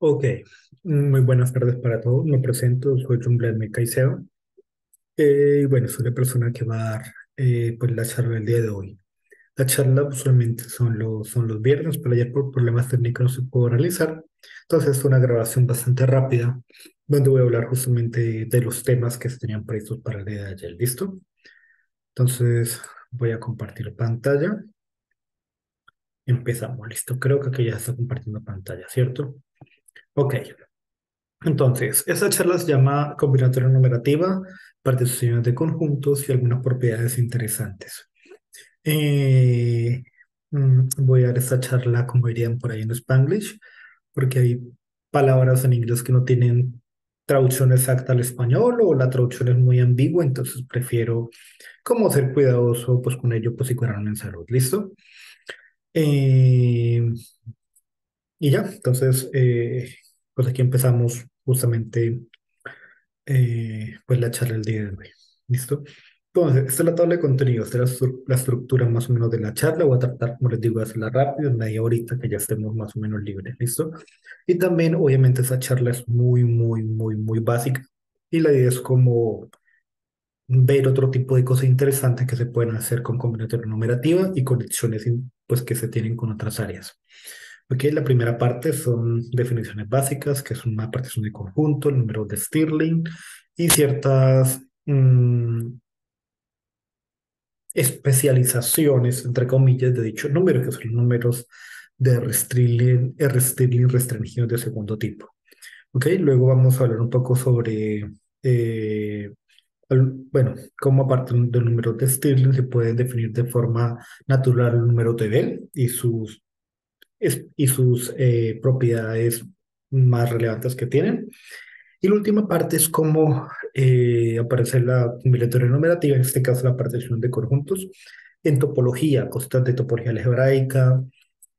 Ok, muy buenas tardes para todos. Me presento, soy Jumbler Caicedo. Y bueno, soy la persona que va a dar pues la charla del día de hoy. La charla usualmente son los viernes, pero ayer por problemas técnicos no se pudo realizar. Entonces es una grabación bastante rápida, donde voy a hablar justamente de los temas que se tenían previstos para el día de ayer. ¿Listo? Entonces voy a compartir pantalla. Empezamos, listo. Creo que aquí ya se está compartiendo pantalla, ¿cierto? Ok. Entonces, esa charla se llama combinatoria numerativa, particiones de conjuntos y algunas propiedades interesantes. Eh, Voy a dar esta charla, como dirían por ahí en Spanglish, porque hay palabras en inglés que no tienen traducción exacta al español o la traducción es muy ambigua, entonces prefiero como ser cuidadoso pues con ello, pues y curarme en salud. ¿Listo? Eh, y ya, entonces, pues aquí empezamos justamente pues la charla del día de hoy. ¿Listo? Entonces, esta es la tabla de contenidos, esta es la estructura más o menos de la charla. Voy a tratar, como les digo, de hacerla rápido, en media horita, que ya estemos más o menos libres. ¿Listo? Y también, obviamente, esa charla es muy, muy, muy, muy básica. Y la idea es como ver otro tipo de cosas interesantes que se pueden hacer con combinatoria numerativa y conexiones pues, que se tienen con otras áreas. Ok, la primera parte son definiciones básicas, que es una partición de conjunto, el número de Stirling y ciertas especializaciones, entre comillas, de dicho número, que son los números de R-Stirling restringidos de segundo tipo. Ok, luego vamos a hablar un poco sobre, bueno, cómo aparte del número de Stirling se pueden definir de forma natural el número de Bell y sus propiedades más relevantes que tienen. Y la última parte es cómo aparece la combinatoria numerativa, en este caso la partición de conjuntos, en topología, cosas de topología algebraica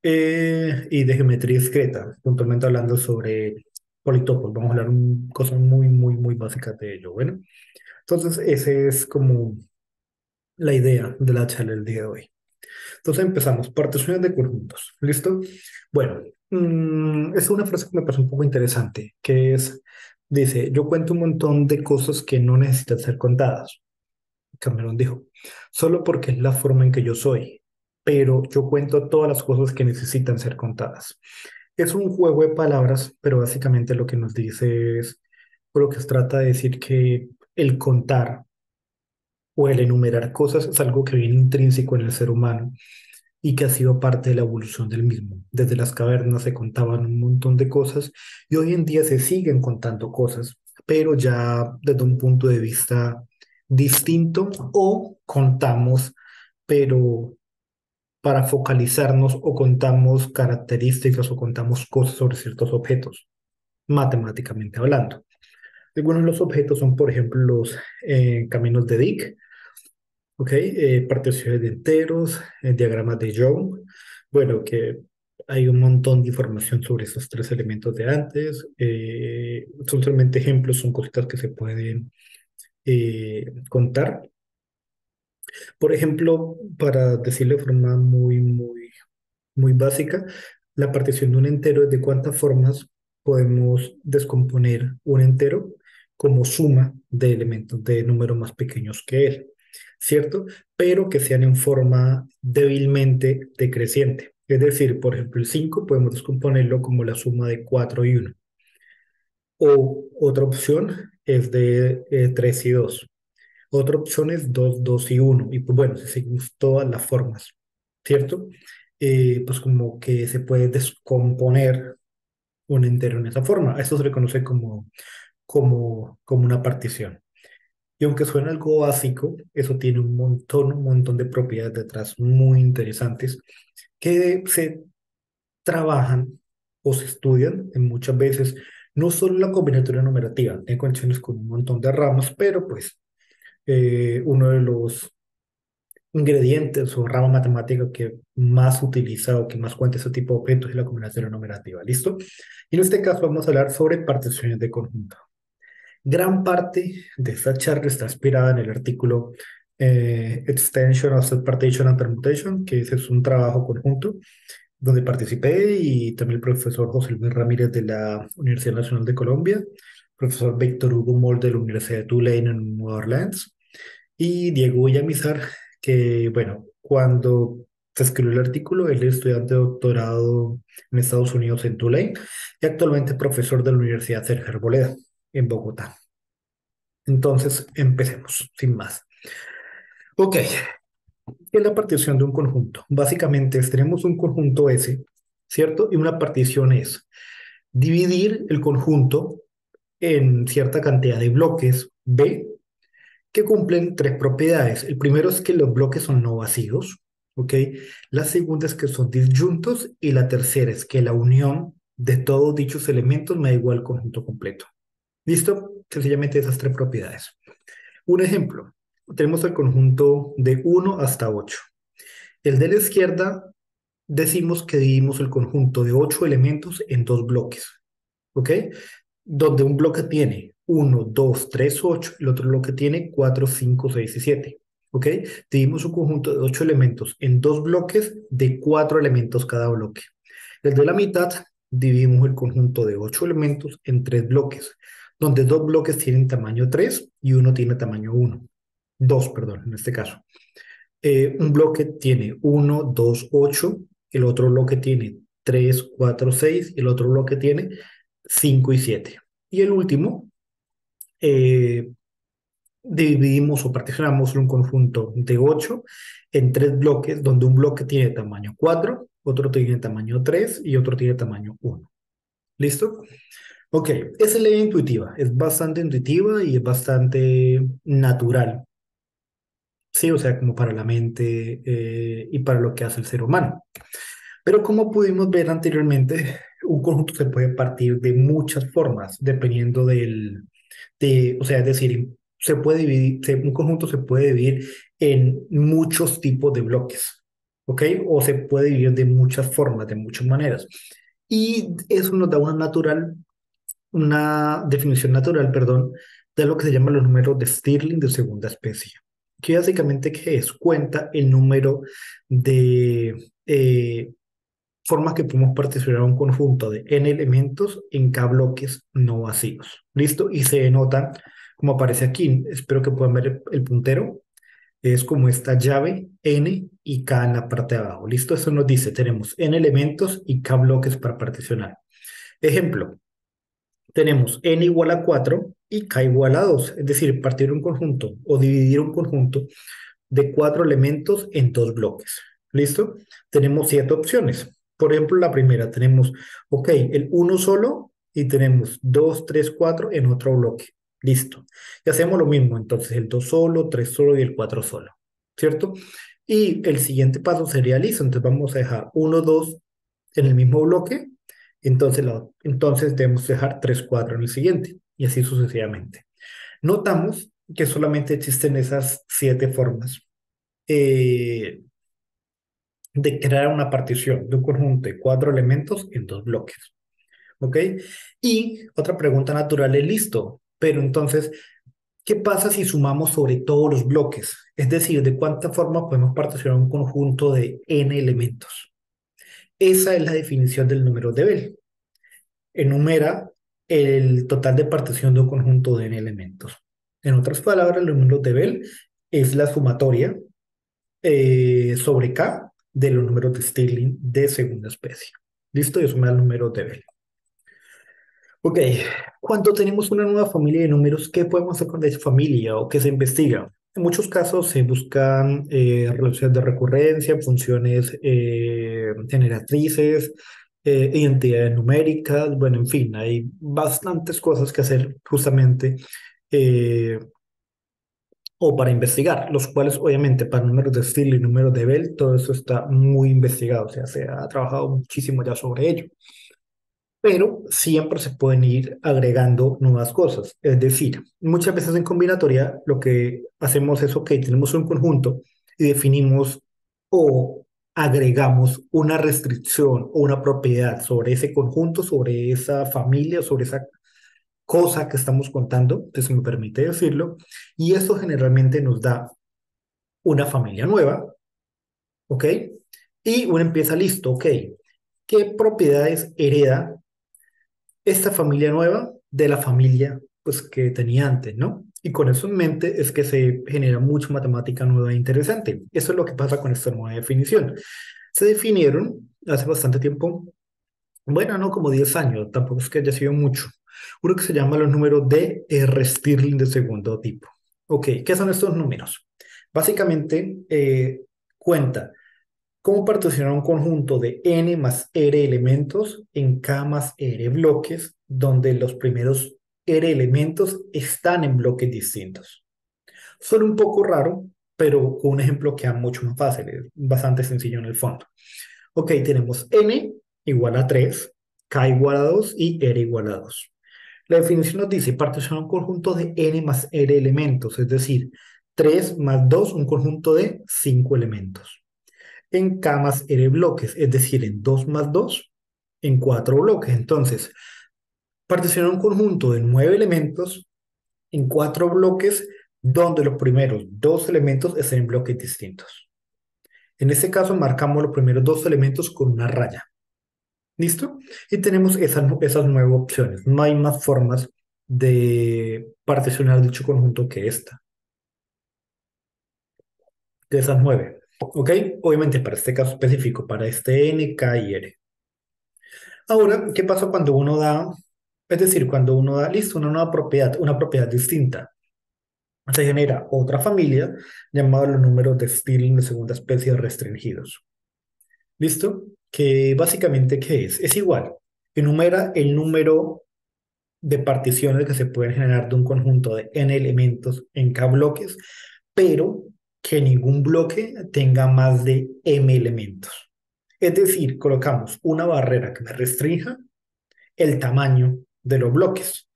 y de geometría discreta, puntualmente hablando sobre politopos. Vamos a hablar cosas muy, muy, muy básicas de ello. Bueno, entonces esa es como la idea de la charla del día de hoy. Entonces empezamos, particiones de conjuntos. ¿Listo? Bueno, es una frase que me parece un poco interesante, que es, dice, yo cuento un montón de cosas que no necesitan ser contadas. Cameron dijo, solo porque es la forma en que yo soy, pero yo cuento todas las cosas que necesitan ser contadas. Es un juego de palabras, pero básicamente lo que nos dice es, o lo que se trata de decir que el contar o el enumerar cosas es algo que viene intrínseco en el ser humano y que ha sido parte de la evolución del mismo. Desde las cavernas se contaban un montón de cosas y hoy en día se siguen contando cosas, pero ya desde un punto de vista distinto o contamos, pero para focalizarnos o contamos características o contamos cosas sobre ciertos objetos, matemáticamente hablando. Algunos de los objetos son, por ejemplo, los caminos de Dick. Ok, particiones de enteros, diagramas de Young. Bueno, que hay un montón de información sobre esos tres elementos de antes. Son solamente ejemplos, son cositas que se pueden contar. Por ejemplo, para decirlo de forma muy, muy, muy básica, la partición de un entero es de cuántas formas podemos descomponer un entero como suma de elementos de números más pequeños que él, ¿cierto? Pero que sean en forma débilmente decreciente. Es decir, por ejemplo, el 5 podemos descomponerlo como la suma de 4 y uno. O otra opción es de 3 y dos. Otra opción es 2 2 y uno. Y pues bueno, si seguimos todas las formas, ¿cierto? Pues como que se puede descomponer un entero en esa forma. Eso se le conoce como una partición. Y aunque suena algo básico, eso tiene un montón de propiedades detrás muy interesantes que se trabajan o se estudian en muchas veces, no solo la combinatoria numerativa, hay conexiones con un montón de ramas, pero pues uno de los ingredientes o rama matemática que más utiliza o que más cuenta ese tipo de objetos es la combinación numerativa. ¿Listo? Y en este caso vamos a hablar sobre particiones de conjunto. Gran parte de esta charla está inspirada en el artículo Extension of Set Partition and Permutation, que ese es un trabajo conjunto donde participé, y también el profesor José Luis Ramírez de la Universidad Nacional de Colombia, profesor Víctor Hugo Moll de la Universidad de Tulane en Nueva Orleans, y Diego Villamizar, que, bueno, cuando se escribió el artículo, él es estudiante de doctorado en Estados Unidos en Tulane y actualmente es profesor de la Universidad Sergio Arboleda en Bogotá. Entonces, empecemos, sin más. Ok, ¿qué es la partición de un conjunto? Básicamente, tenemos un conjunto S, ¿cierto? Y una partición es dividir el conjunto en cierta cantidad de bloques B que cumplen tres propiedades. El primero es que los bloques son no vacíos, ¿ok? La segunda es que son disyuntos y la tercera es que la unión de todos dichos elementos me da igual al conjunto completo. ¿Listo? Sencillamente esas tres propiedades. Un ejemplo, tenemos el conjunto de 1 hasta 8. El de la izquierda decimos que dividimos el conjunto de 8 elementos en dos bloques, ¿ok? Donde un bloque tiene 1, 2, 3, 8, el otro bloque tiene 4, 5, 6 y 7. ¿Ok? Dividimos un conjunto de 8 elementos en dos bloques de 4 elementos cada bloque. Desde la mitad, dividimos el conjunto de 8 elementos en 3 bloques, donde dos bloques tienen tamaño 3 y uno tiene tamaño 1. 2, perdón, en este caso. Un bloque tiene 1, 2, 8, el otro bloque tiene 3, 4, 6, y el otro bloque tiene 5 y 7. Y el último, eh, dividimos o particionamos un conjunto de 8 en 3 bloques, donde un bloque tiene tamaño 4, otro tiene tamaño 3 y otro tiene tamaño 1. ¿Listo? Ok, esa es la intuitiva, es bastante intuitiva y es bastante natural, ¿sí? O sea, como para la mente y para lo que hace el ser humano. Pero como pudimos ver anteriormente, un conjunto se puede partir de muchas formas, dependiendo o sea, es decir, se puede dividir, un conjunto se puede dividir en muchos tipos de bloques, ¿ok? O se puede dividir de muchas formas, de muchas maneras. Y eso nos da una definición natural, perdón, de lo que se llama los números de Stirling de segunda especie. Que básicamente, ¿qué es? Cuenta el número de formas que podemos particionar un conjunto de n elementos en k bloques no vacíos. ¿Listo? Y se denota como aparece aquí. Espero que puedan ver el puntero. Es como esta llave n y k en la parte de abajo. ¿Listo? Eso nos dice, tenemos n elementos y k bloques para particionar. Ejemplo, tenemos n igual a 4 y k igual a 2. Es decir, partir un conjunto o dividir un conjunto de 4 elementos en dos bloques. ¿Listo? Tenemos 7 opciones. Por ejemplo, la primera tenemos, ok, el uno solo y tenemos 2, 3, 4 en otro bloque. Listo. Y hacemos lo mismo, entonces el 2 solo, 3 solo y el 4 solo. ¿Cierto? Y el siguiente paso sería listo. Entonces vamos a dejar 1, 2 en el mismo bloque. Entonces debemos dejar 3, 4 en el siguiente. Y así sucesivamente. Notamos que solamente existen esas 7 formas eh, de crear una partición de un conjunto de 4 elementos en dos bloques. ¿Ok? Y otra pregunta natural es listo, pero entonces, ¿qué pasa si sumamos sobre todos los bloques? Es decir, ¿de cuánta forma podemos particionar un conjunto de n elementos? Esa es la definición del número de Bell. Enumera el total de partición de un conjunto de n elementos. En otras palabras, el número de Bell es la sumatoria sobre K de los números de Stirling de segunda especie. ¿Listo? Y eso me da el número de Bell. Ok, cuando tenemos una nueva familia de números, ¿qué podemos hacer con esa familia o qué se investiga? En muchos casos se buscan relaciones de recurrencia, funciones generatrices, identidades numéricas, bueno, en fin, hay bastantes cosas que hacer justamente eh, o para investigar, los cuales obviamente para números de Steele y números de Bell, todo eso está muy investigado, o sea, se ha trabajado muchísimo ya sobre ello, pero siempre se pueden ir agregando nuevas cosas. Es decir, muchas veces en combinatoria lo que hacemos es, ok, tenemos un conjunto y definimos o agregamos una restricción o una propiedad sobre ese conjunto, sobre esa familia, sobre esa cosa que estamos contando, que se me permite decirlo, y esto generalmente nos da una familia nueva, ¿ok? Y uno empieza listo, ¿ok? ¿Qué propiedades hereda esta familia nueva de la familia pues, que tenía antes, ¿no? Y con eso en mente es que se genera mucha matemática nueva e interesante. Eso es lo que pasa con esta nueva definición. Se definieron hace bastante tiempo, bueno, no como 10 años, tampoco es que haya sido mucho, uno que se llama los números de R-Stirling de segundo tipo. Ok, ¿qué son estos números? Básicamente, cuenta cómo particionar un conjunto de n más r elementos en k más r bloques, donde los primeros r elementos están en bloques distintos. Suena un poco raro, pero con un ejemplo queda mucho más fácil, es bastante sencillo en el fondo. Ok, tenemos n igual a 3, k igual a 2 y r igual a 2. La definición nos dice particionar un conjunto de n más r elementos, es decir, 3 más 2, un conjunto de 5 elementos en K más R bloques, es decir, en 2 más 2 en 4 bloques. Entonces, particionar un conjunto de 9 elementos en 4 bloques donde los primeros 2 elementos estén en bloques distintos. En este caso, marcamos los primeros 2 elementos con una raya. ¿Listo? Y tenemos esas 9 opciones. No hay más formas de particionar dicho conjunto que esta, de esas 9. ¿Ok? Obviamente para este caso específico, para este N, K y R. Ahora, ¿qué pasa cuando uno da, es decir, cuando uno da, listo, una propiedad distinta? Se genera otra familia llamada los números de Stirling de segunda especie restringidos. ¿Listo? Que básicamente, ¿qué es? Es igual. Enumera el número de particiones que se pueden generar de un conjunto de n elementos en k bloques, pero que ningún bloque tenga más de m elementos. Es decir, colocamos una barrera que me restrinja el tamaño de los bloques.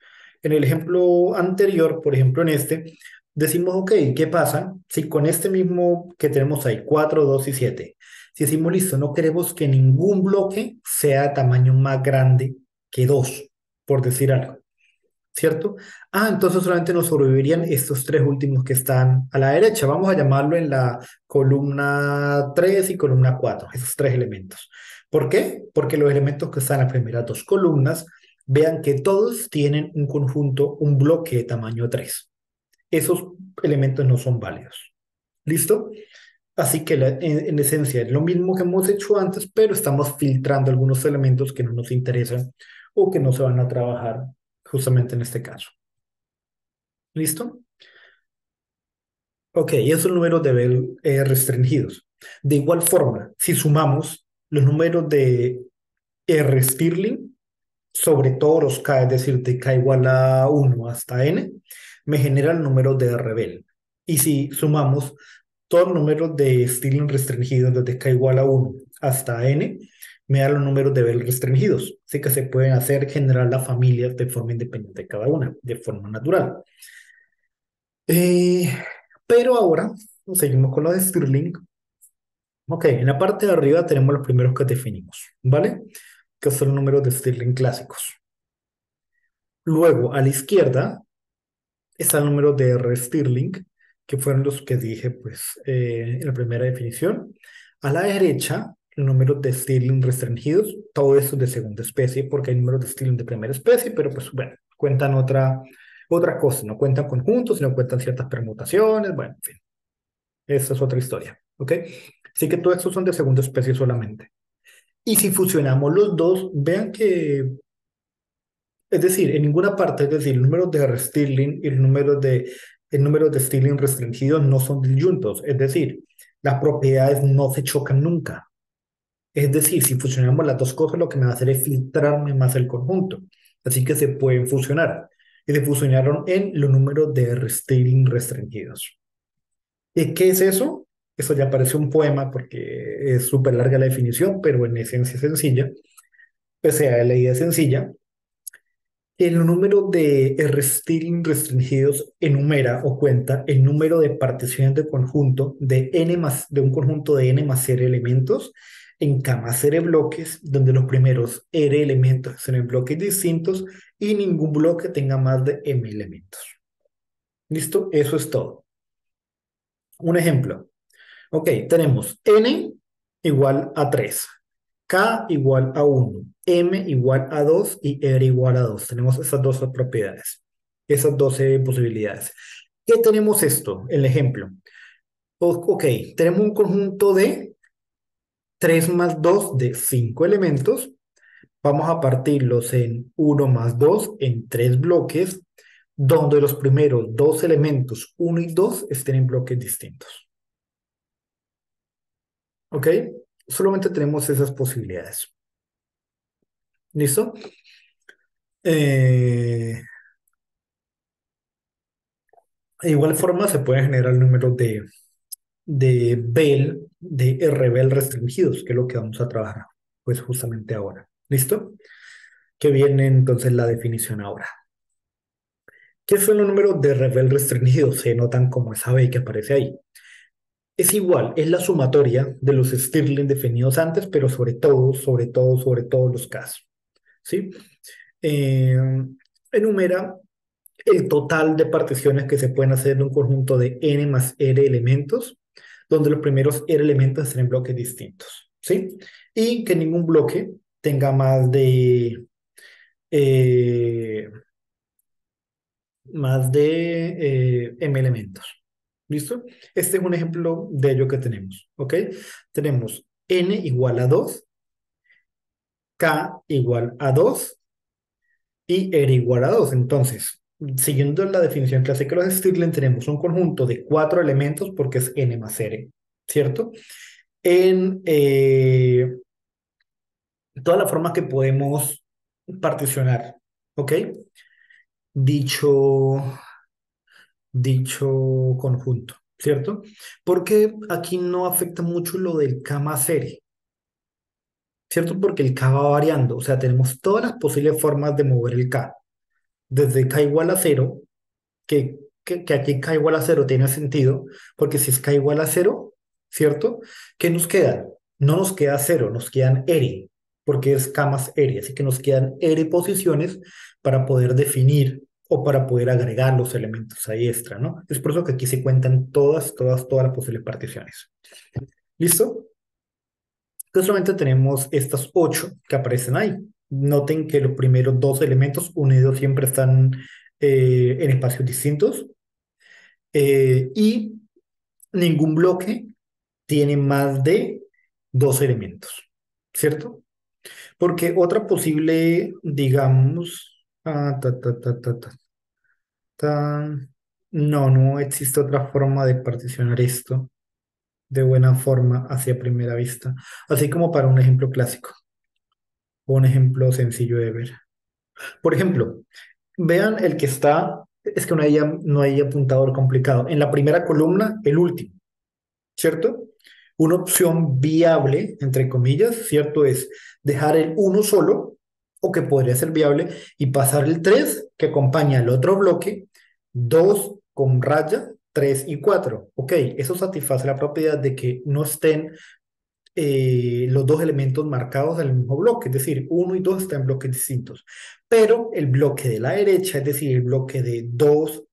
En el ejemplo anterior, por ejemplo en este, decimos, ok, ¿qué pasa si con este mismo que tenemos ahí, 4, 2 y 7, si decimos, listo, no queremos que ningún bloque sea de tamaño más grande que 2, por decir algo, ¿cierto? Ah, entonces solamente nos sobrevivirían estos tres últimos que están a la derecha. Vamos a llamarlo en la columna 3 y columna 4, esos tres elementos. ¿Por qué? Porque los elementos que están en las primeras dos columnas, vean que todos tienen un conjunto, un bloque de tamaño 3. Esos elementos no son válidos. ¿Listo? Así que en esencia es lo mismo que hemos hecho antes, pero estamos filtrando algunos elementos que no nos interesan o que no se van a trabajar justamente en este caso. ¿Listo? Ok, y esos números de Bell restringidos. De igual forma, si sumamos los números de R Stirling sobre todos los K, es decir, de K igual a 1 hasta N, me genera el número de R Bell. Y si sumamos todos los números de Stirling restringidos desde K igual a 1 hasta N, me da los números de Bell restringidos. Así que se pueden hacer generar las familias de forma independiente de cada una, de forma natural. Eh, pero ahora seguimos con los de Stirling. Ok, en la parte de arriba tenemos los primeros que definimos, ¿vale? Que son los números de Stirling clásicos. Luego, a la izquierda, está el número de R Stirling, que fueron los que dije, pues, en la primera definición. A la derecha, el número de Stirling restringidos, todo eso de segunda especie, porque hay números de Stirling de primera especie, pero pues, bueno, cuentan otra cosa, no cuentan conjuntos, sino cuentan ciertas permutaciones, bueno, en fin. Esa es otra historia, ¿ok? Así que todos estos son de segunda especie solamente. Y si fusionamos los dos, vean que, es decir, en ninguna parte, es decir, el número de Stirling y el número de Stirling restringidos no son disyuntos, es decir, las propiedades no se chocan nunca. Es decir, si fusionamos las dos cosas, lo que me va a hacer es filtrarme más el conjunto. Así que se pueden fusionar. Y se fusionaron en los números de Stirling restringidos. ¿Y qué es eso? Eso ya parece un poema porque es súper larga la definición, pero en esencia es sencilla. Pese a la idea es sencilla, el número de R-Stirling restringidos enumera o cuenta el número de particiones de conjunto de un conjunto de n más r elementos en K más r bloques, donde los primeros r elementos son en bloques distintos y ningún bloque tenga más de m elementos. ¿Listo? Eso es todo. Un ejemplo. Ok, tenemos n igual a 3, K igual a 1, M igual a 2 y R igual a 2. Tenemos esas dos propiedades, esas 12 posibilidades. ¿Qué tenemos esto? El ejemplo. Ok, tenemos un conjunto de 3 más 2 de 5 elementos. Vamos a partirlos en uno más 2 en 3 bloques, donde los primeros dos elementos, uno y 2, estén en bloques distintos. ¿Ok? Solamente tenemos esas posibilidades. ¿Listo? De igual forma se puede generar el número de Bell, de RBL restringidos, que es lo que vamos a trabajar pues justamente ahora. ¿Listo? Que viene entonces la definición ahora. ¿Qué son los números de Rebel restringidos? Se notan como esa B que aparece ahí. Es igual, es la sumatoria de los Stirling definidos antes, pero sobre todo los casos. ¿Sí? Eh, enumera el total de particiones que se pueden hacer de un conjunto de n más r elementos, donde los primeros r elementos estén en bloques distintos. ¿Sí? Y que ningún bloque tenga eh, más de m elementos. ¿Listo? Este es un ejemplo de ello que tenemos. ¿Ok? Tenemos n igual a 2, k igual a 2 y r igual a 2. Entonces, siguiendo la definición clásica de los Stirling, tenemos un conjunto de 4 elementos porque es n más r. ¿Cierto? En todas las formas que podemos particionar. ¿Ok? Dicho dicho conjunto, ¿cierto? Porque aquí no afecta mucho lo del K más R, ¿cierto? Porque el K va variando, o sea, tenemos todas las posibles formas de mover el K, desde K igual a cero, que aquí K igual a cero tiene sentido, porque si es K igual a cero, ¿cierto? ¿Qué nos queda? No nos queda cero, nos quedan R, porque es K más R, así que nos quedan R posiciones para poder definir o para poder agregar los elementos ahí extra, ¿no? Es por eso que aquí se cuentan todas las posibles particiones. ¿Listo? Entonces solamente tenemos estas 8 que aparecen ahí. Noten que los primeros dos elementos unidos siempre están en espacios distintos y ningún bloque tiene más de dos elementos, ¿cierto? Porque otra posible, digamos, ta, no existe otra forma de particionar esto de buena forma hacia primera vista, así como para un ejemplo clásico o un ejemplo sencillo de ver. Por ejemplo, vean el que está, es que no hay apuntador complicado. En la primera columna, el último, ¿cierto? Una opción viable, entre comillas, ¿cierto? Es dejar el uno solo, o que podría ser viable, y pasar el 3 que acompaña el otro bloque, 2 con raya, 3 y 4. Ok, eso satisface la propiedad de que no estén los dos elementos marcados en el mismo bloque, es decir, uno y 2 están en bloques distintos. Pero el bloque de la derecha, es decir, el bloque de 2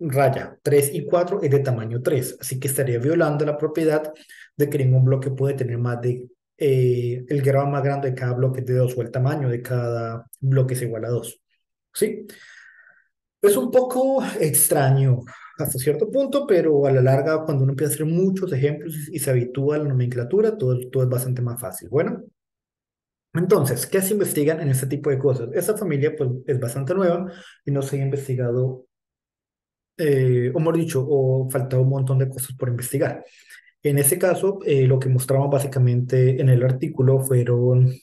raya 3 y 4 es de tamaño 3, así que estaría violando la propiedad de que ningún bloque puede tener más de el grado más grande de cada bloque de 2 o el tamaño de cada bloque es igual a 2. ¿Sí? Es un poco extraño hasta cierto punto, pero a la larga, cuando uno empieza a hacer muchos ejemplos y se habitúa a la nomenclatura, todo es bastante más fácil. Bueno, entonces, ¿qué se investigan en este tipo de cosas? Esta familia pues, es bastante nueva y no se ha investigado o mejor dicho, o faltaba un montón de cosas por investigar. En ese caso, lo que mostramos básicamente en el artículo fueron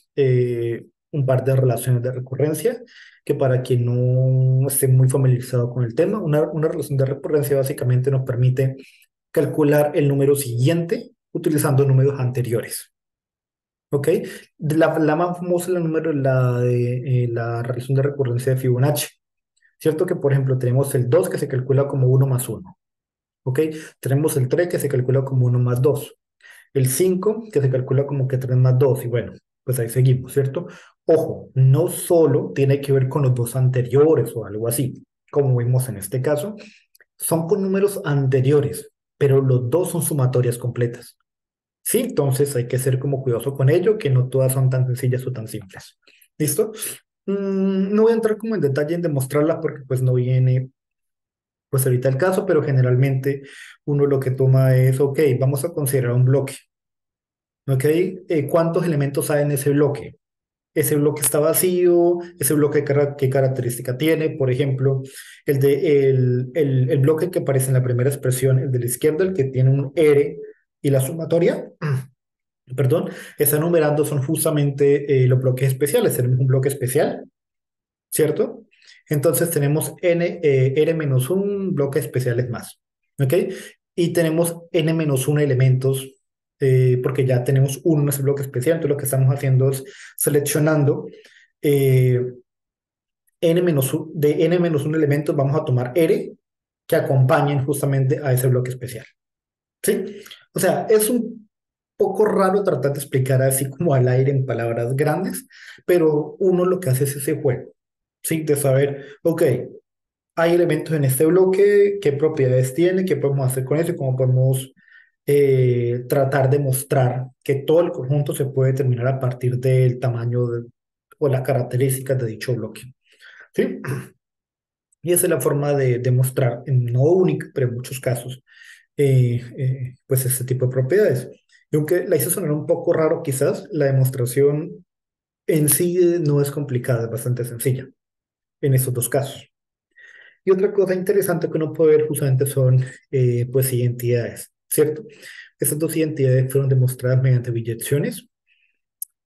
un par de relaciones de recurrencia, que para quien no esté muy familiarizado con el tema, una relación de recurrencia básicamente nos permite calcular el número siguiente utilizando números anteriores. ¿Ok? La más famosa es la relación de recurrencia de Fibonacci. ¿Cierto? Que, por ejemplo, tenemos el 2 que se calcula como uno más uno. ¿Ok? Tenemos el 3 que se calcula como uno más 2. El 5 que se calcula como que 3 más 2. Y bueno, pues ahí seguimos, ¿cierto? Ojo, no solo tiene que ver con los dos anteriores o algo así, como vimos en este caso, son con números anteriores, pero los dos son sumatorias completas. ¿Sí? Entonces hay que ser como cuidadoso con ello, que no todas son tan sencillas o tan simples. ¿Listo? No voy a entrar como en detalle en demostrarla porque pues no viene pues ahorita el caso, pero generalmente uno lo que toma es, ok, vamos a considerar un bloque, ¿ok? ¿Cuántos elementos hay en ese bloque? Ese bloque está vacío, ese bloque qué característica tiene, por ejemplo, el bloque que aparece en la primera expresión, el de la izquierda, el que tiene un R y la sumatoria, perdón, está numerando son justamente los bloques especiales, tenemos un bloque especial, ¿cierto? Entonces tenemos R-1 bloques especiales más, ¿ok? Y tenemos N-1 elementos, porque ya tenemos uno en ese bloque especial, entonces lo que estamos haciendo es seleccionando eh, de N-1 elementos, vamos a tomar R que acompañen justamente a ese bloque especial, ¿sí? O sea, es un poco raro tratar de explicar así como al aire en palabras grandes, pero uno lo que hace es ese juego, ¿sí? De saber, ok, hay elementos en este bloque, qué propiedades tiene, qué podemos hacer con eso y cómo podemos tratar de mostrar que todo el conjunto se puede determinar a partir del tamaño o las características de dicho bloque, ¿sí? Y esa es la forma de demostrar, no única, pero en muchos casos, pues este tipo de propiedades. Y aunque la hice sonar un poco raro quizás, la demostración en sí no es complicada, es bastante sencilla en estos dos casos. Y otra cosa interesante que uno puede ver justamente son, pues, identidades, ¿cierto? Estas dos identidades fueron demostradas mediante biyecciones,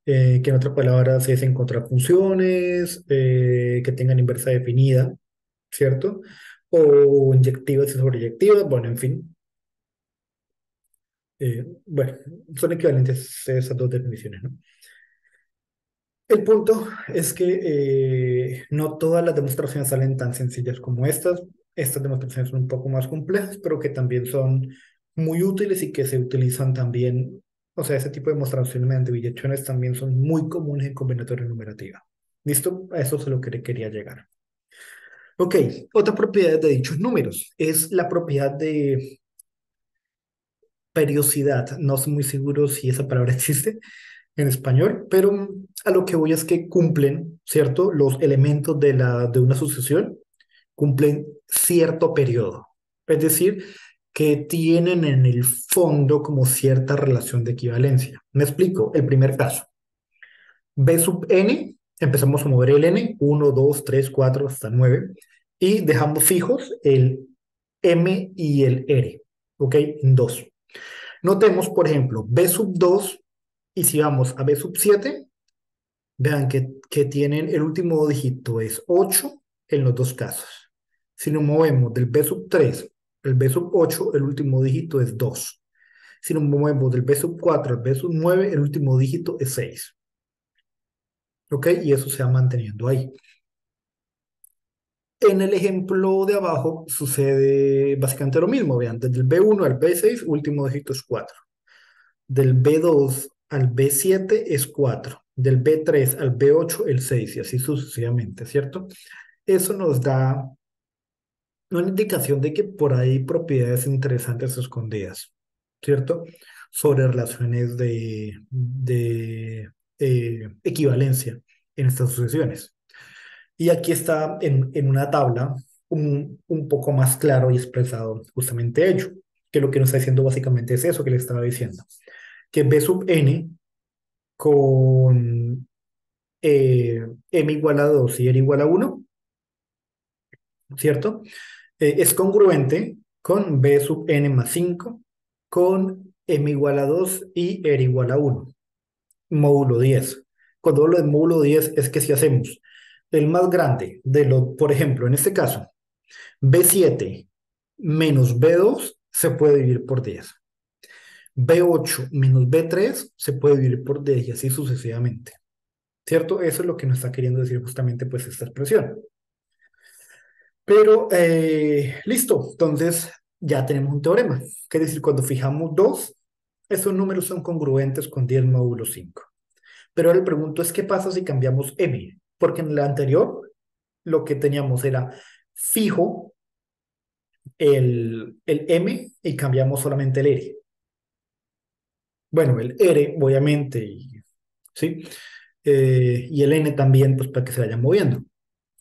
que en otras palabras es encontrar funciones que tengan inversa definida, ¿cierto? O inyectivas y sobreyectivas, bueno, en fin. Bueno, son equivalentes esas dos definiciones, ¿no? El punto es que no todas las demostraciones salen tan sencillas como estas. Estas demostraciones son un poco más complejas, pero que también son muy útiles y que se utilizan también. O sea, ese tipo de demostraciones mediante biyecciones también son muy comunes en combinatoria numerativa. ¿Listo? A eso es lo que le quería llegar. Ok, otra propiedad de dichos números es la propiedad de periodicidad. No estoy muy seguro si esa palabra existe en español, pero a lo que voy es que cumplen, ¿cierto? Los elementos de una sucesión cumplen cierto periodo. Es decir, que tienen en el fondo como cierta relación de equivalencia. Me explico. El primer caso. B sub n, empezamos a mover el n, 1, 2, 3, 4, hasta 9, y dejamos fijos el m y el r, ¿ok? En 2. Notemos, por ejemplo, B sub 2, y si vamos a B sub 7, vean que tienen el último dígito es 8 en los dos casos. Si nos movemos del B sub 3 al B sub 8, el último dígito es 2. Si nos movemos del B sub 4 al B sub 9, el último dígito es 6. ¿Ok? Y eso se va manteniendo ahí. En el ejemplo de abajo sucede básicamente lo mismo. Vean, desde el B1 al B6, último dígito es 4. Del B2 al B7 es 4. Del B3 al B8 el 6 y así sucesivamente, ¿cierto? Eso nos da una indicación de que por ahí hay propiedades interesantes escondidas, ¿cierto? Sobre relaciones de equivalencia en estas sucesiones. Y aquí está en una tabla un poco más claro y expresado justamente ello, que lo que nos está diciendo básicamente es eso que le estaba diciendo, que B sub n con m igual a 2 y r igual a 1, ¿cierto? Es congruente con b sub n más 5 con m igual a 2 y r igual a 1, módulo 10. Cuando hablo de módulo 10 es que si hacemos el más grande por ejemplo, en este caso, B7 menos B2 se puede dividir por 10. B8 menos B3 se puede dividir por 10 y así sucesivamente. ¿Cierto? Eso es lo que nos está queriendo decir justamente pues esta expresión. Pero listo, entonces ya tenemos un teorema. Quiere decir, cuando fijamos 2, esos números son congruentes con 10 módulo 5. Pero ahora el pregunto es, ¿qué pasa si cambiamos m? Porque en la anterior lo que teníamos era fijo el m y cambiamos solamente el r. Bueno, el R, obviamente, ¿sí? Y el N también, pues para que se vayan moviendo.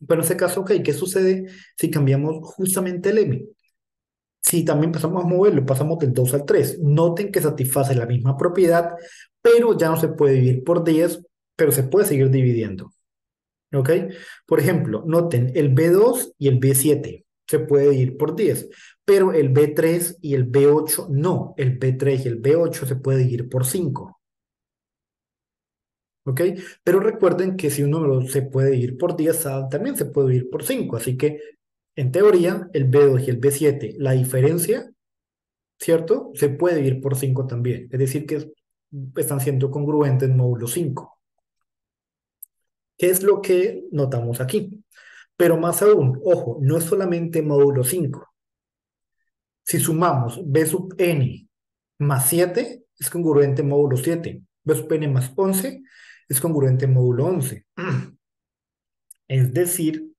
Pero en este caso, ok, ¿qué sucede si cambiamos justamente el M? Si también pasamos a moverlo, pasamos del 2 al 3. Noten que satisface la misma propiedad, pero ya no se puede dividir por 10, pero se puede seguir dividiendo. ¿Ok? Por ejemplo, noten el B2 y el B7 se puede dividir por 10, pero el B3 y el B8 no. El B3 y el B8 se puede dividir por 5. ¿Ok? Pero recuerden que si un número se puede dividir por 10, también se puede dividir por 5. Así que, en teoría, el B2 y el B7, la diferencia, ¿cierto? Se puede dividir por 5 también. Es decir, que están siendo congruentes en módulo 5. ¿Qué es lo que notamos aquí? Pero más aún, ojo, no es solamente módulo 5. Si sumamos b sub n más 7 es congruente en módulo 7. B sub n más 11 es congruente en módulo 11. Es decir,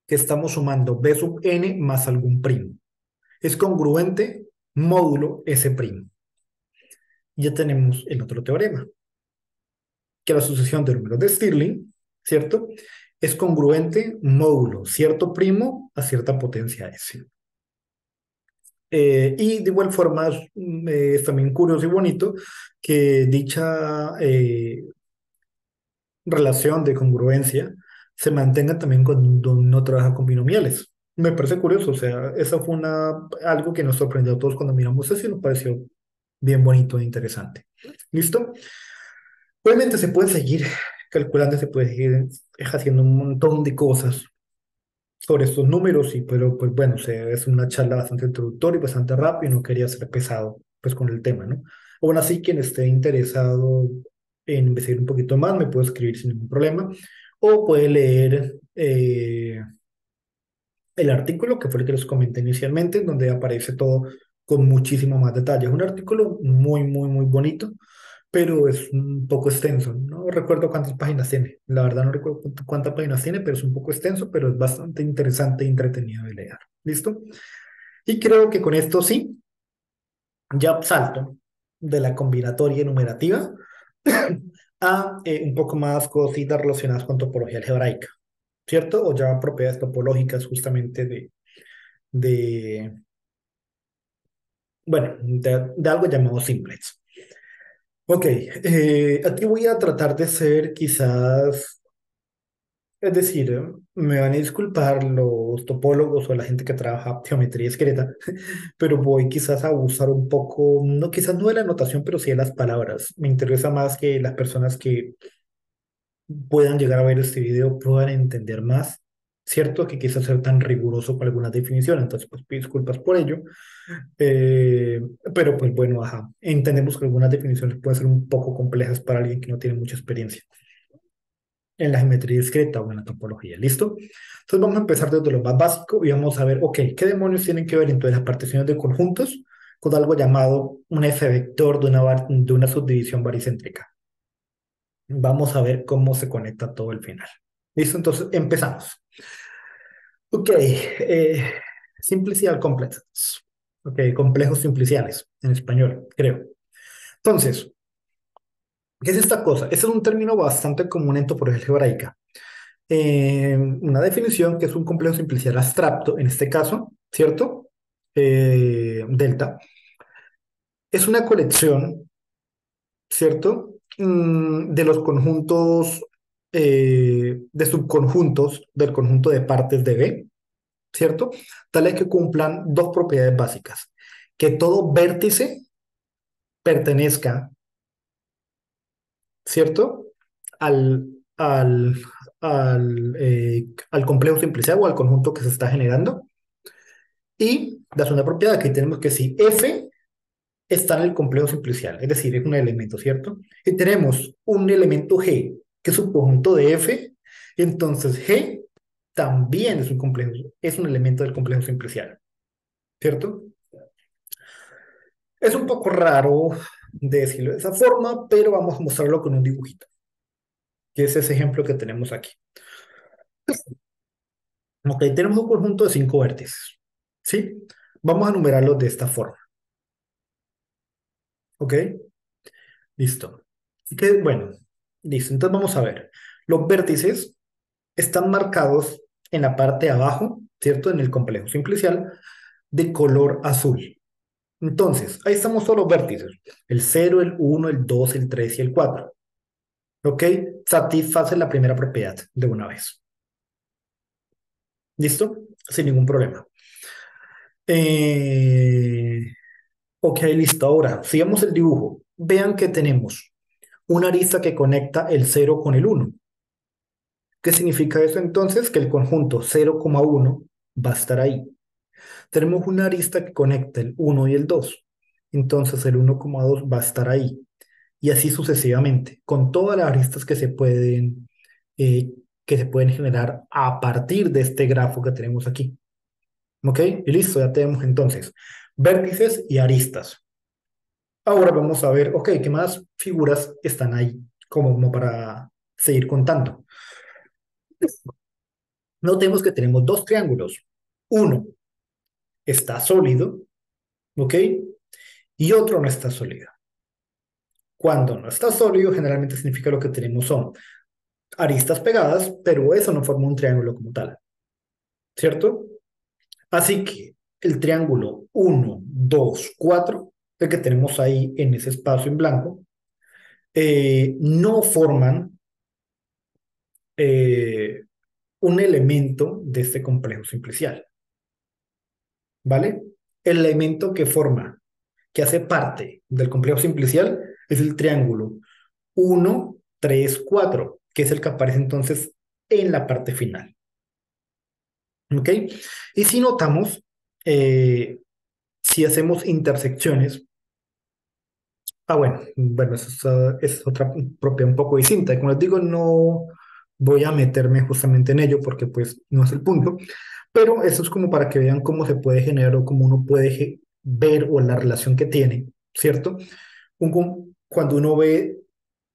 que estamos sumando b sub n más algún primo. Es congruente módulo S primo. Ya tenemos el otro teorema, que la sucesión de números de Stirling, ¿cierto? Es congruente módulo cierto primo a cierta potencia S. Y de igual forma es también curioso y bonito que dicha relación de congruencia se mantenga también cuando uno trabaja con binomiales. Me parece curioso, o sea, eso fue algo que nos sorprendió a todos cuando miramos eso y nos pareció bien bonito e interesante. ¿Listo? Obviamente se puede seguir calculando, se puede seguir haciendo un montón de cosas sobre estos números, pero pues bueno, es una charla bastante introductoria y bastante rápida y no quería ser pesado pues con el tema, ¿no? Aún así, quien esté interesado en investigar un poquito más me puede escribir sin ningún problema o puede leer el artículo que fue el que les comenté inicialmente, en donde aparece todo con muchísimo más detalle. Es un artículo muy, muy, muy bonito, pero es un poco extenso. No recuerdo cuántas páginas tiene. La verdad no recuerdo cuántas páginas tiene, pero es un poco extenso, pero es bastante interesante e entretenido de leer. ¿Listo? Y creo que con esto sí, ya salto de la combinatoria enumerativa a un poco más cositas relacionadas con topología algebraica, ¿cierto? O ya propiedades topológicas justamente de bueno, de algo llamado simplex. Ok, aquí voy a tratar de ser quizás, es decir, me van a disculpar los topólogos o la gente que trabaja geometría discreta, pero voy quizás a usar un poco, no, quizás no de la notación, pero sí de las palabras. Me interesa más que las personas que puedan llegar a ver este video puedan entender más. Cierto que quise ser tan riguroso con algunas definiciones, entonces pues pido disculpas por ello. Eh, pero pues bueno, ajá, entendemos que algunas definiciones pueden ser un poco complejas para alguien que no tiene mucha experiencia en la geometría discreta o en la topología. ¿Listo? Entonces vamos a empezar desde lo más básico y vamos a ver, ok, ¿qué demonios tienen que ver entonces las particiones de conjuntos con algo llamado un F-vector de una subdivisión baricéntrica? Vamos a ver cómo se conecta todo el final. ¿Listo? Entonces empezamos. Ok, simplicidad complexes. Ok, complejos simpliciales en español, creo. Entonces, ¿qué es esta cosa? Este es un término bastante común en topología algebraica. Una definición que es un complejo simplicial abstracto, en este caso, ¿cierto? Delta, es una colección, ¿cierto? De los conjuntos, de subconjuntos del conjunto de partes de B, ¿cierto? Tales que cumplan dos propiedades básicas. Que todo vértice pertenezca, ¿cierto? Al, al, al complejo simplicial o al conjunto que se está generando. Y la segunda propiedad, aquí tenemos que si F está en el complejo simplicial, es decir, es un elemento, ¿cierto? Y tenemos un elemento G, que es un conjunto de F, entonces G también es un complejo, es un elemento del complejo simplicial, ¿cierto? Es un poco raro decirlo de esa forma, pero vamos a mostrarlo con un dibujito, que es ese ejemplo que tenemos aquí. Ok, tenemos un conjunto de 5 vértices, ¿sí? Vamos a numerarlos de esta forma, ¿ok? Listo. Bueno, listo. Entonces vamos a ver. Los vértices están marcados en la parte de abajo, ¿cierto? En el complejo simplicial de color azul. Entonces, ahí estamos todos los vértices. El cero, el uno, el 2, el 3 y el 4. ¿Ok? Satisface la primera propiedad de una vez. ¿Listo? Sin ningún problema. Eh, ok, listo. Ahora, sigamos el dibujo. Vean que tenemos una arista que conecta el cero con el uno. ¿Qué significa eso entonces? Que el conjunto 0,1 va a estar ahí. Tenemos una arista que conecta el uno y el 2. Entonces el 1,2 va a estar ahí. Y así sucesivamente, con todas las aristas eh, que se pueden generar a partir de este grafo que tenemos aquí. ¿Ok? Y listo, ya tenemos entonces vértices y aristas. Ahora vamos a ver, ok, ¿qué más figuras están ahí? Como para seguir contando. Notemos que tenemos dos triángulos. Uno está sólido, ¿ok? Y otro no está sólido. Cuando no está sólido, generalmente significa lo que tenemos son aristas pegadas, pero eso no forma un triángulo como tal, ¿cierto? Así que el triángulo uno, 2, 4, el que tenemos ahí en ese espacio en blanco, no forman eh, un elemento de este complejo simplicial, ¿vale? El elemento que forma, que hace parte del complejo simplicial, es el triángulo uno, 3, 4, que es el que aparece entonces en la parte final. ¿Ok? Y si notamos, eh, si hacemos intersecciones, bueno, eso es otra propiedad un poco distinta. Como les digo, no voy a meterme justamente en ello porque pues no es el punto, pero eso es como para que vean cómo se puede generar o cómo uno puede ver o la relación que tiene, ¿cierto? Cuando uno ve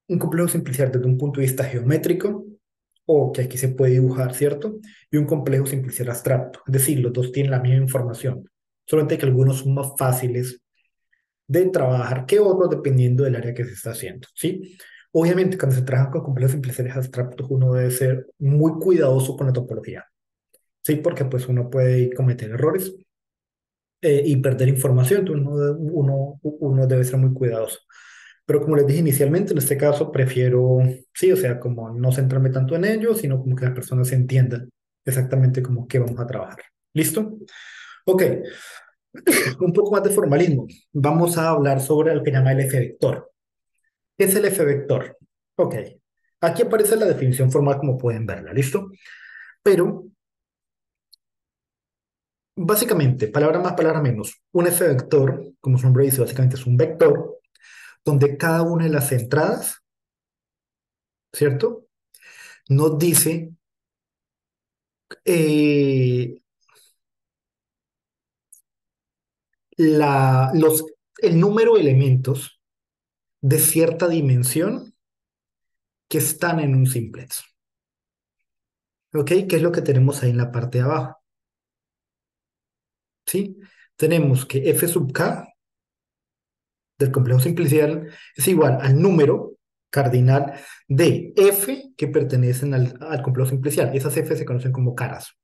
un complejo simplicial desde un punto de vista geométrico, o que aquí se puede dibujar, ¿cierto? Y un complejo simplicial abstracto. Es decir, los dos tienen la misma información, solamente que algunos son más fáciles de trabajar que otros dependiendo del área que se está haciendo, ¿sí? Obviamente, cuando se trabaja con complejos simpliciales abstractos, uno debe ser muy cuidadoso con la topología, ¿sí? Porque pues uno puede cometer errores y perder información, entonces uno debe ser muy cuidadoso. Pero como les dije inicialmente, en este caso prefiero, sí, o sea, como no centrarme tanto en ello, sino como que las personas entiendan exactamente como qué vamos a trabajar. ¿Listo? Ok, un poco más de formalismo. Vamos a hablar sobre lo que llama el F vector. ¿Qué es el F vector? Ok, aquí aparece la definición formal como pueden verla, ¿listo? Pero básicamente, palabra más, palabra menos, un F vector, como su nombre dice, básicamente es un vector donde cada una de las entradas, ¿cierto? Nos dice eh, la, los, el número de elementos de cierta dimensión que están en un simplex. ¿Ok? ¿Qué es lo que tenemos ahí en la parte de abajo? ¿Sí? Tenemos que f sub k del complejo simplicial es igual al número cardinal de f que pertenecen al complejo simplicial. Esas f se conocen como caras.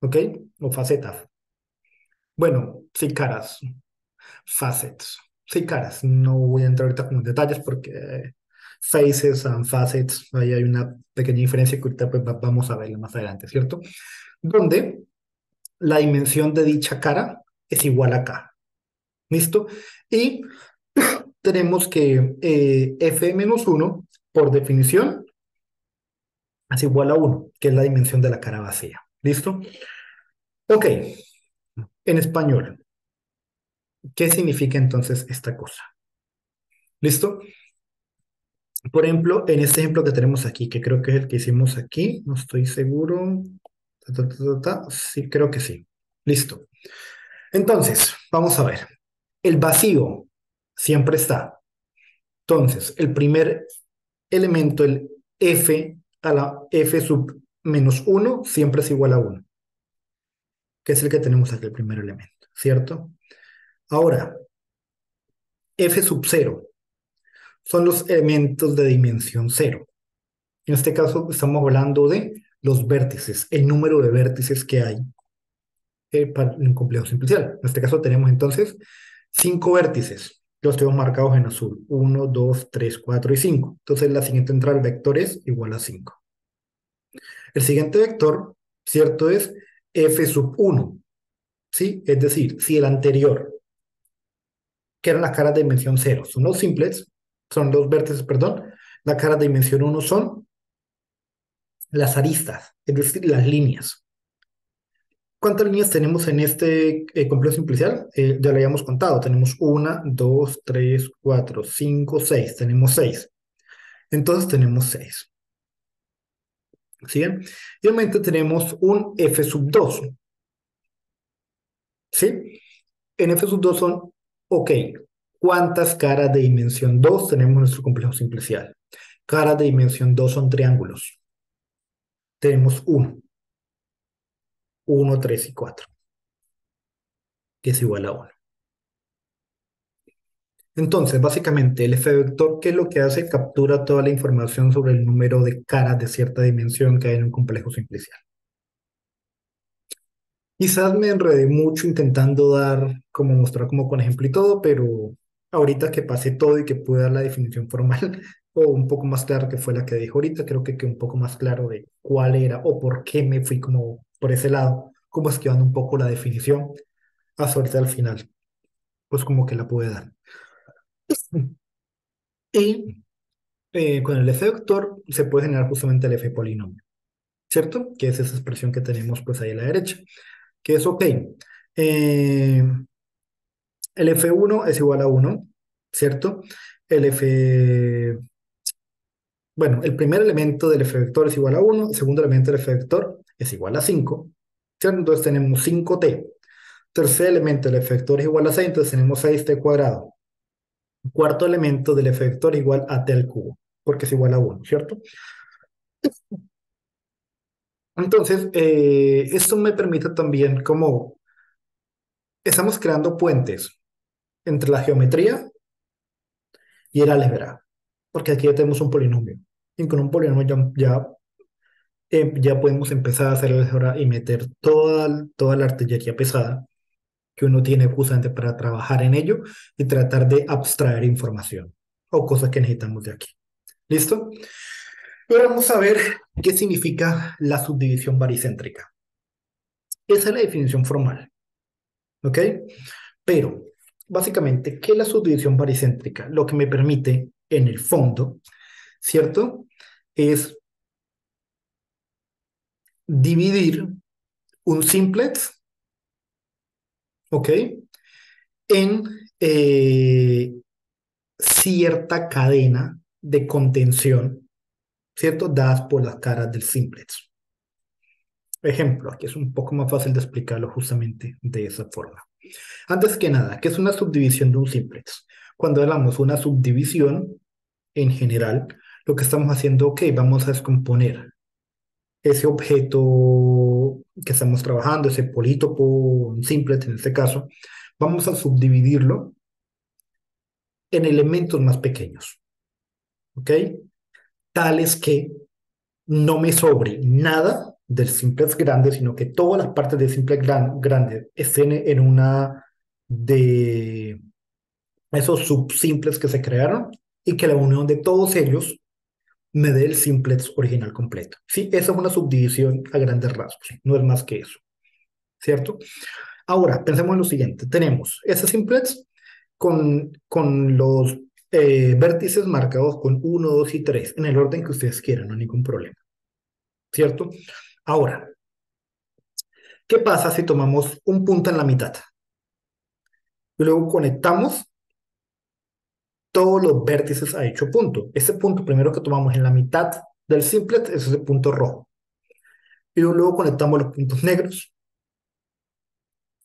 ¿Ok? O facetas. Bueno, sí, caras. Facets. Sí, caras. No voy a entrar ahorita con detalles porque faces and facets, ahí hay una pequeña diferencia que ahorita pues, vamos a verla más adelante, ¿cierto? Donde la dimensión de dicha cara es igual a k. ¿Listo? Y tenemos que f menos 1, por definición, es igual a 1, que es la dimensión de la cara vacía. ¿Listo? Ok, en español, ¿qué significa entonces esta cosa? ¿Listo? Por ejemplo, en este ejemplo que tenemos aquí, que creo que es el que hicimos aquí, no estoy seguro. Sí, creo que sí. Listo. Entonces, vamos a ver. El vacío siempre está. Entonces, el primer elemento, el f a la f sub menos uno siempre es igual a uno, que es el que tenemos aquí, el primer elemento, ¿cierto? Ahora, f sub cero son los elementos de dimensión cero. En este caso estamos hablando de los vértices, el número de vértices que hay para un complejo simplicial. En este caso tenemos entonces 5 vértices. Los tenemos marcados en azul. 1, 2, 3, 4 y 5. Entonces la siguiente entrada al vector es igual a 5. El siguiente vector, ¿cierto? Es f sub 1. ¿Sí? Es decir, si el anterior, que eran las caras de dimensión cero, son los simples, son los vértices, perdón, las caras de dimensión 1 son las aristas, es decir, las líneas. ¿Cuántas líneas tenemos en este complejo simplicial? Ya lo habíamos contado. Tenemos 1, 2, 3, 4, 5, 6. Tenemos 6. Entonces tenemos 6. ¿Sí bien? Y obviamente tenemos un f sub 2. ¿Sí? En f sub 2 son, ok, ¿cuántas caras de dimensión 2 tenemos en nuestro complejo simplicial? Caras de dimensión 2 son triángulos. Tenemos 1, 1, 3 y 4, que es igual a 1. Entonces, básicamente, el F-vector, ¿qué es lo que hace? Captura toda la información sobre el número de caras de cierta dimensión que hay en un complejo simplicial. Quizás me enredé mucho intentando como mostrar como con ejemplo y todo, pero ahorita que pasé todo y que pude dar la definición formal, o un poco más claro que fue la que dijo ahorita, creo que quedó un poco más claro de cuál era o por qué me fui como por ese lado, como esquivando un poco la definición, hasta ahorita al final, pues como que la pude dar. Y con el F vector se puede generar justamente el F polinomio, ¿cierto? Que es esa expresión que tenemos pues ahí a la derecha, que es ok. Eh, el F1 es igual a 1, ¿cierto? El F, bueno, el primer elemento del F vector es igual a 1, el segundo elemento del F vector es igual a 5, ¿cierto? Entonces tenemos 5t. Tercer elemento del F vector es igual a 6, entonces tenemos 6t cuadrado. Cuarto elemento del F vector es igual a t al cubo, porque es igual a 1, ¿cierto? Entonces, esto me permite también como estamos creando puentes entre la geometría y el álgebra, porque aquí ya tenemos un polinomio. Y con un polinomio ya podemos empezar a hacer álgebra y meter toda la artillería pesada que uno tiene justamente para trabajar en ello y tratar de abstraer información o cosas que necesitamos de aquí. ¿Listo? Ahora vamos a ver qué significa la subdivisión baricéntrica. Esa es la definición formal. ¿Ok? Pero, básicamente, ¿qué es la subdivisión baricéntrica? Lo que me permite, en el fondo, ¿cierto? Es dividir un simplex, ¿ok? En eh, cierta cadena de contención, ¿cierto? Dadas por las caras del simplex. Ejemplo, aquí es un poco más fácil de explicarlo justamente de esa forma. Antes que nada, ¿qué es una subdivisión de un simplex? Cuando hablamos de una subdivisión, en general, lo que estamos haciendo, ok, vamos a descomponer ese objeto que estamos trabajando, ese polítopo, un simplex en este caso, vamos a subdividirlo en elementos más pequeños, ¿ok? Tales que no me sobre nada del simplex grande, sino que todas las partes del simplex grande estén en una de esos subsimples que se crearon y que la unión de todos ellos me dé el simplex original completo. Sí, esa es una subdivisión a grandes rasgos, no es más que eso, ¿cierto? Ahora, pensemos en lo siguiente. Tenemos ese simplex con los vértices marcados con 1, 2 y 3, en el orden que ustedes quieran, no hay ningún problema, ¿cierto? Ahora, ¿qué pasa si tomamos un punto en la mitad y luego conectamos todos los vértices a dicho punto? Ese punto primero que tomamos en la mitad del simplex es ese punto rojo. Y luego conectamos los puntos negros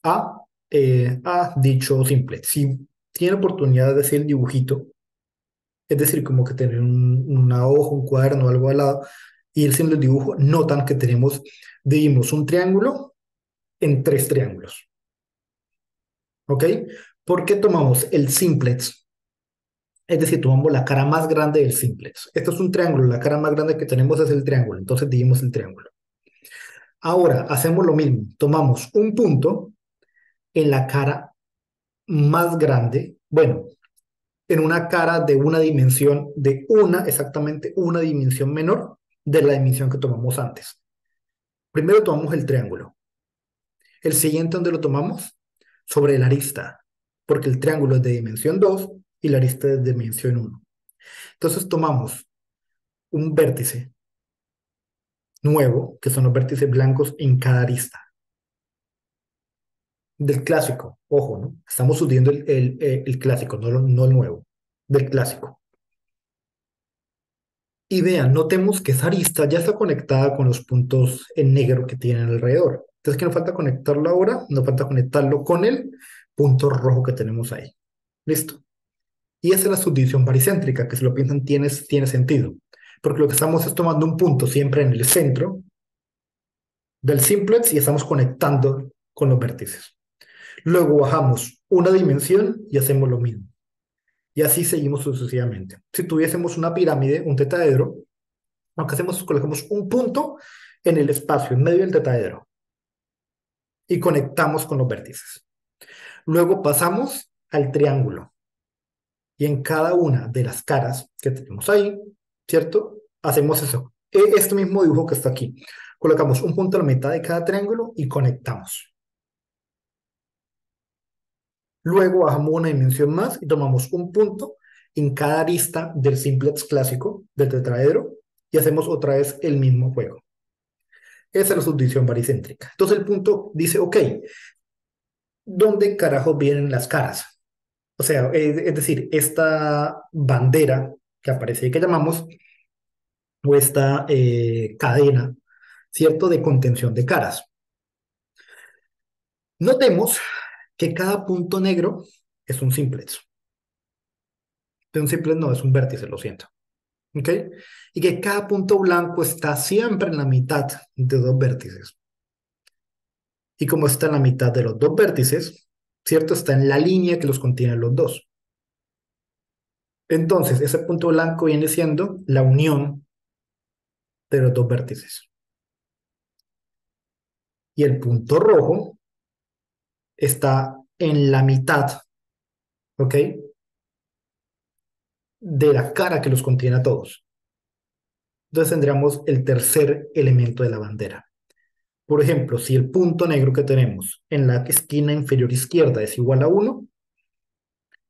a dicho simplex. Si tiene oportunidad de hacer el dibujito, es decir, como que tener una hoja, un cuaderno o algo al lado, y ir haciendo el dibujo, notan que dividimos un triángulo en 3 triángulos. ¿Ok? ¿Por qué tomamos el simplex Es decir, tomamos la cara más grande del simplex. Esto es un triángulo, la cara más grande que tenemos es el triángulo, entonces dividimos el triángulo. Ahora hacemos lo mismo, tomamos un punto en la cara más grande, bueno, en una cara de una dimensión, exactamente una dimensión menor de la dimensión que tomamos antes. Primero tomamos el triángulo. El siguiente, ¿dónde lo tomamos? Sobre la arista, porque el triángulo es de dimensión 2 y la arista es de dimensión 1. Entonces tomamos un vértice nuevo, que son los vértices blancos en cada arista. Del clásico, ojo, ¿no? Estamos subiendo el clásico, no el nuevo, del clásico. Y vean, notemos que esa arista ya está conectada con los puntos en negro que tienen alrededor. Entonces, ¿qué nos falta conectarlo ahora? Nos falta conectarlo con el punto rojo que tenemos ahí. ¿Listo? Y esa es la subdivisión baricéntrica, que si lo piensan tiene sentido. Porque lo que estamos es tomando un punto siempre en el centro del simplex y estamos conectando con los vértices. Luego bajamos una dimensión y hacemos lo mismo. Y así seguimos sucesivamente. Si tuviésemos una pirámide, un tetaedro, lo que hacemos es colocamos un punto en el espacio, en medio del tetaedro, y conectamos con los vértices. Luego pasamos al triángulo. Y en cada una de las caras que tenemos ahí, ¿cierto? Hacemos eso. Este mismo dibujo que está aquí. Colocamos un punto a la mitad de cada triángulo y conectamos. Luego bajamos una dimensión más y tomamos un punto en cada arista del simplex clásico, del tetraedro, y hacemos otra vez el mismo juego. Esa es la subdivisión baricéntrica. Entonces el punto dice, ok, ¿dónde carajo vienen las caras? O sea, es decir, esta bandera que aparece y que llamamos, o esta cadena, ¿cierto?, de contención de caras. Notemos que cada punto negro es un simplex. Un simplex no, es un vértice, lo siento. ¿Ok? Y que cada punto blanco está siempre en la mitad de dos vértices. Y como está en la mitad de los dos vértices, ¿cierto? Está en la línea que los contiene los dos. Entonces, ese punto blanco viene siendo la unión de los dos vértices. Y el punto rojo está en la mitad, ¿ok?, de la cara que los contiene a todos. Entonces tendríamos el tercer elemento de la bandera. Por ejemplo, si el punto negro que tenemos en la esquina inferior izquierda es igual a 1,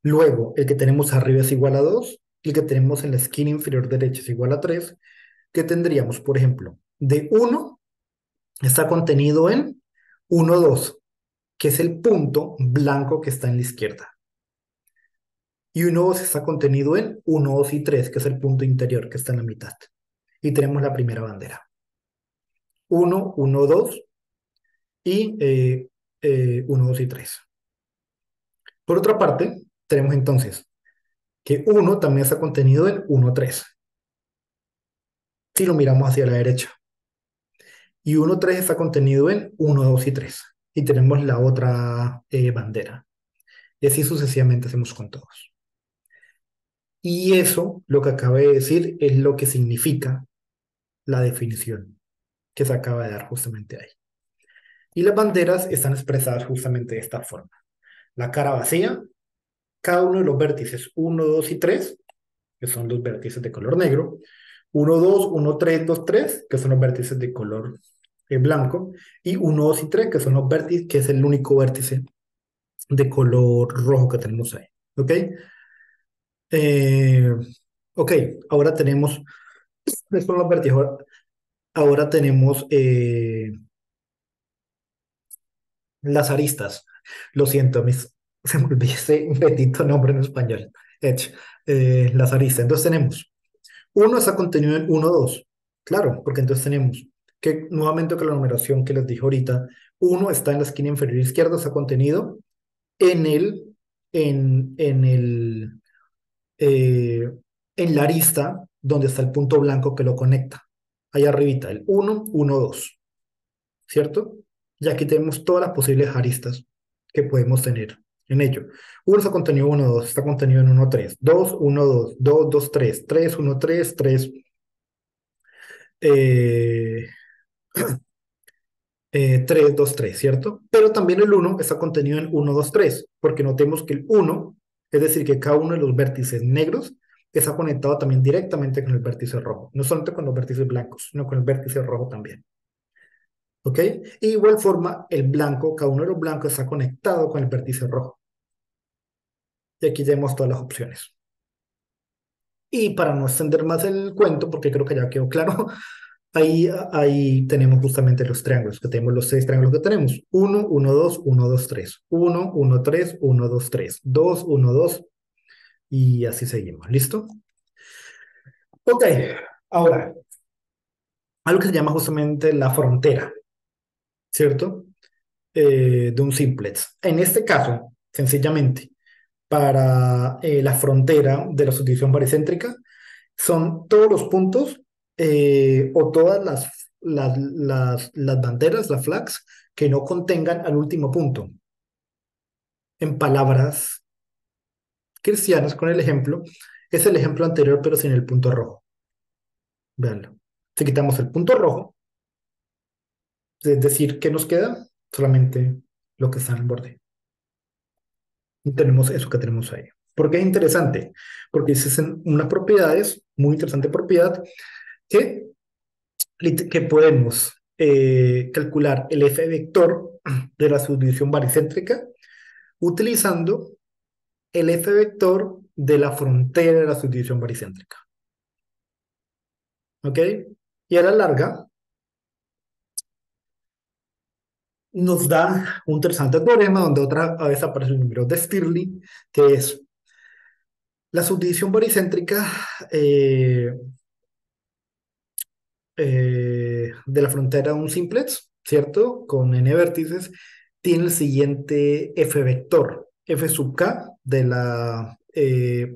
luego el que tenemos arriba es igual a 2 y el que tenemos en la esquina inferior derecha es igual a 3, ¿qué tendríamos? Por ejemplo, de 1 está contenido en 1, 2, que es el punto blanco que está en la izquierda. Y 1, 2 está contenido en 1, 2 y 3, que es el punto interior que está en la mitad. Y tenemos la primera bandera. 1, 1, 2 y 1, 2 y 3. Por otra parte, tenemos entonces que 1 también está contenido en 1, 3. Si lo miramos hacia la derecha. Y 1, 3 está contenido en 1, 2 y 3. Y tenemos la otra bandera. Y así sucesivamente hacemos con todos. Y eso, lo que acabo de decir, es lo que significa la definición que se acaba de dar justamente ahí. Y las banderas están expresadas justamente de esta forma. La cara vacía, cada uno de los vértices 1, 2 y 3, que son los vértices de color negro, 1, 2, 1, 3, 2, 3, que son los vértices de color blanco, y 1, 2 y 3, que son los vértices, que es el único vértice de color rojo que tenemos ahí. ¿Ok? Eh, ok, ahora tenemos, estos son los vértices, ahora tenemos las aristas. Lo siento, se me olvidó ese bendito nombre en español. Hecho, las aristas. Entonces tenemos, uno está contenido en 1, 2. Claro, porque entonces tenemos que, nuevamente con la numeración que les dije ahorita, uno está en la esquina inferior izquierda, está contenido en en eh, en la arista donde está el punto blanco que lo conecta. Allá arribita, el 1, 1, 2. ¿Cierto? Y aquí tenemos todas las posibles aristas que podemos tener en ello. Uno está contenido en 1, 2, está contenido en 1, 3, 2, 1, 2, 2, 2, 3, 3, 1, 3, 3, eh, 3, 2, 3, ¿cierto? Pero también el uno está contenido en 1, 2, 3, porque notemos que el uno, es decir, que cada uno de los vértices negros está conectado también directamente con el vértice rojo, no solamente con los vértices blancos, sino con el vértice rojo también. ¿Ok? Y de igual forma, el blanco, cada uno de los blancos está conectado con el vértice rojo. Y aquí tenemos todas las opciones. Y para no extender más el cuento, porque creo que ya quedó claro, ahí tenemos justamente los triángulos, que tenemos los 6 triángulos que tenemos. 1, 1, 2, 1, 2, 3. 1, 1, 3, 1, 2, 3. 2, 1, 2. Y así seguimos. ¿Listo? Ok. Ahora, algo que se llama justamente la frontera, ¿cierto? De un simplex. En este caso, sencillamente, para la frontera de la subdivisión baricéntrica, son todos los puntos o todas las banderas, las flags, que no contengan al último punto. En palabras cristianas, con el ejemplo, es el ejemplo anterior, pero sin el punto rojo. Veanlo. Si quitamos el punto rojo, es decir, ¿qué nos queda? Solamente lo que está en el borde. Y tenemos eso que tenemos ahí. ¿Por qué es interesante? Porque es unas propiedades, muy interesante propiedad, que que podemos calcular el F vector de la subdivisión baricéntrica utilizando el F vector de la frontera de la subdivisión baricéntrica. ¿Ok? Y a la larga nos da un interesante teorema donde otra vez aparece el número de Stirling, que es la subdivisión baricéntrica de la frontera de un simplex, ¿cierto? Con n vértices, tiene el siguiente f vector, f sub k de la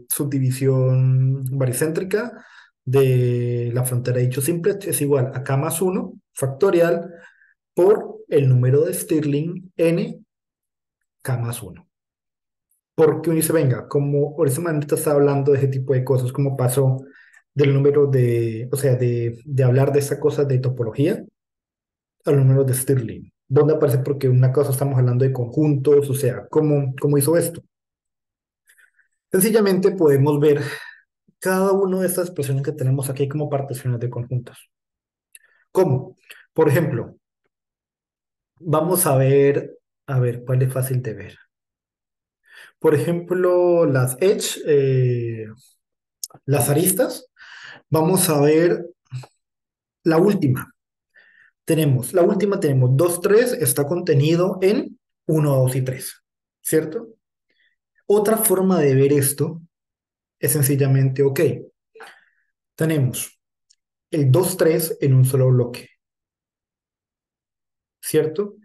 subdivisión baricéntrica de la frontera de dicho simplex es igual a k más 1 factorial por el número de Stirling n k más 1. Porque uno dice, venga, como ahorita está hablando de ese tipo de cosas, como pasó del número de, o sea, de hablar de esa cosa de topología al número de Stirling. ¿Dónde aparece? Porque una cosa estamos hablando de conjuntos, o sea, ¿cómo hizo esto? Sencillamente podemos ver cada una de estas expresiones que tenemos aquí como particiones de conjuntos. ¿Cómo? Por ejemplo, vamos a ver, ¿cuál es fácil de ver? Por ejemplo, las edge, las aristas, vamos a ver la última. La última tenemos 2 3 está contenido en 1 2 y 3, ¿cierto? Otra forma de ver esto es sencillamente, ok, tenemos el 2 3 en un solo bloque, ¿cierto?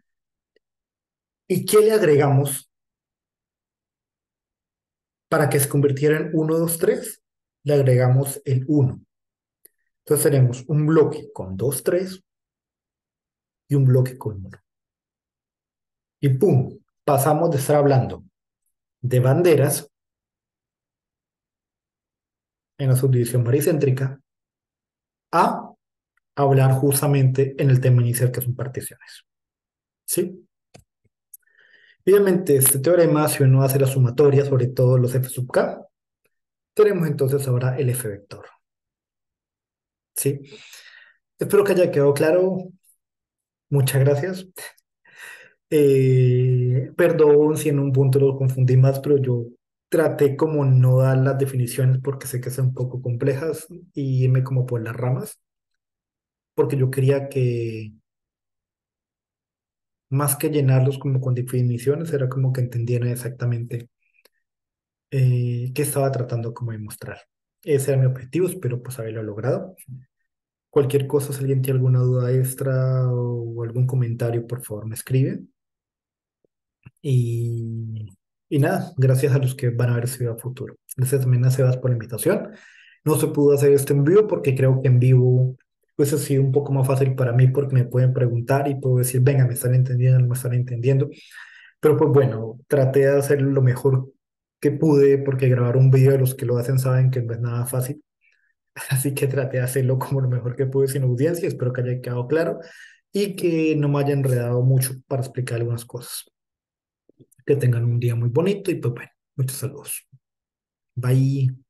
¿Y qué le agregamos para que se convirtiera en 1 2 3? Le agregamos el 1. Entonces tenemos un bloque con 2 3 y un bloque con 1. Y pum, pasamos de estar hablando de banderas en la subdivisión baricéntrica a hablar justamente en el tema inicial que son particiones. ¿Sí? Obviamente, este teorema, si uno hace la sumatoria sobre todos los f sub k, tenemos entonces ahora el f vector. ¿Sí? Espero que haya quedado claro. Muchas gracias. Perdón si en un punto lo confundí más, pero yo traté como no dar las definiciones porque sé que son un poco complejas y irme como por las ramas, porque yo quería que más que llenarlos como con definiciones, era como que entendieran exactamente qué estaba tratando como de mostrar. Ese era mi objetivo, espero pues haberlo logrado. Cualquier cosa, si alguien tiene alguna duda extra o algún comentario, por favor me escribe. Y nada, gracias a los que van a ver este video a futuro. Gracias también a Sebas por la invitación. No se pudo hacer esto en vivo porque creo que en vivo pues ha sido un poco más fácil para mí porque me pueden preguntar y puedo decir, venga, me están entendiendo, no me están entendiendo. Pero pues bueno, traté de hacer lo mejor que pude porque grabar un video de los que lo hacen saben que no es nada fácil. Así que traté de hacerlo como lo mejor que pude sin audiencia. Espero que haya quedado claro y que no me haya enredado mucho para explicar algunas cosas. Que tengan un día muy bonito y pues bueno, muchos saludos. Bye.